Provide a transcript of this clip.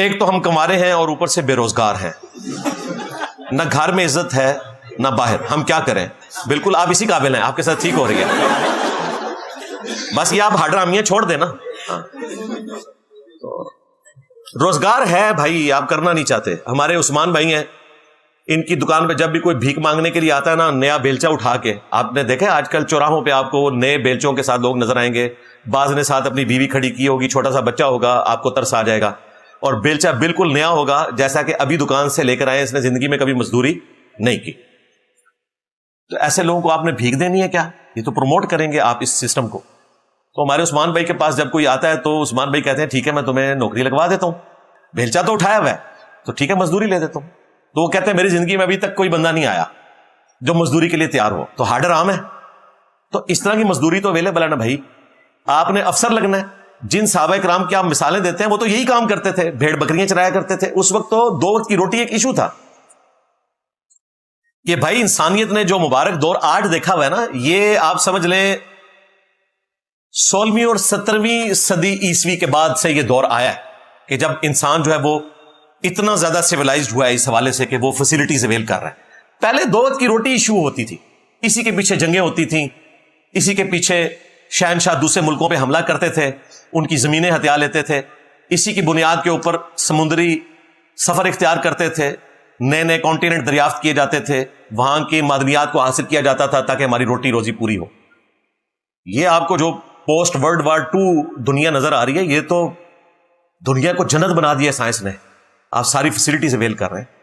ایک تو ہم کمارے ہیں اور اوپر سے بے روزگار ہیں, نہ گھر میں عزت ہے نہ باہر, ہم کیا کریں؟ بالکل آپ اسی قابل ہیں, آپ کے ساتھ ٹھیک ہو رہی ہے, بس یہ آپ ہاڈرامیاں چھوڑ دیں نا. روزگار ہے بھائی, آپ کرنا نہیں چاہتے. ہمارے عثمان بھائی ہیں, ان کی دکان پہ جب بھی کوئی بھیک مانگنے کے لیے آتا ہے نا, نیا بیلچا اٹھا کے, آپ نے دیکھا آج کل چوراہوں پہ آپ کو نئے بیلچوں کے ساتھ لوگ نظر آئیں گے, بعض نے ساتھ اپنی بیوی کھڑی کی ہوگی, چھوٹا سا بچہ ہوگا, آپ کو ترس آ جائے گا, اور بیلچا بالکل نیا ہوگا جیسا کہ ابھی دکان سے لے کر آئے, اس نے زندگی میں کبھی مزدوری نہیں کی. تو ایسے لوگوں کو آپ نے بھیک دینی ہے کیا؟ یہ تو پروموٹ کریں گے آپ اس سسٹم کو. تو ہمارے عثمان بھائی کے پاس جب کوئی آتا ہے تو عثمان بھائی کہتے ہیں ٹھیک ہے میں تمہیں نوکری لگوا دیتا ہوں, بیلچا تو اٹھایا ہوا ہے تو ٹھیک ہے مزدوری لے دیتا ہوں. تو وہ کہتے ہیں میری زندگی میں ابھی تک کوئی بندہ نہیں آیا جو مزدوری کے لیے تیار ہو, تو ہارڈر عام ہے. تو اس طرح کی مزدوری تو اویلیبل ہے نا بھائی. آپ نے افسر لگنا ہے. جن صحابہ کرام کی آپ مثالیں دیتے ہیں وہ تو یہی کام کرتے تھے, بھیڑ بکریاں چرایا کرتے تھے. اس وقت تو 2 وقت کی روٹی ایک ایشو تھا. یہ بھائی انسانیت نے جو مبارک دور آج دیکھا ہوا ہے نا, یہ آپ سمجھ لیں 16ویں اور 17ویں صدی عیسوی کے بعد سے یہ دور آیا ہے کہ جب انسان جو ہے وہ اتنا زیادہ سیولائزڈ ہوا ہے اس حوالے سے کہ وہ فیسلٹیز اویل کر رہا ہے. پہلے 2 وقت کی روٹی ایشو ہوتی تھی, اسی کے پیچھے جنگیں ہوتی تھیں, اسی کے پیچھے شہنشاہ دوسرے ملکوں پہ حملہ کرتے تھے, ان کی زمینیں ہتھیا لیتے تھے, اسی کی بنیاد کے اوپر سمندری سفر اختیار کرتے تھے, نئے نئے کانٹیننٹ دریافت کیے جاتے تھے, وہاں کی معدنیات کو حاصل کیا جاتا تھا تاکہ ہماری روٹی روزی پوری ہو. یہ آپ کو جو پوسٹ ورلڈ وار 2 دنیا نظر آ رہی ہے, یہ تو دنیا کو جنت بنا دیا سائنس نے. آپ ساری فیسلٹیز اویل کر رہے ہیں.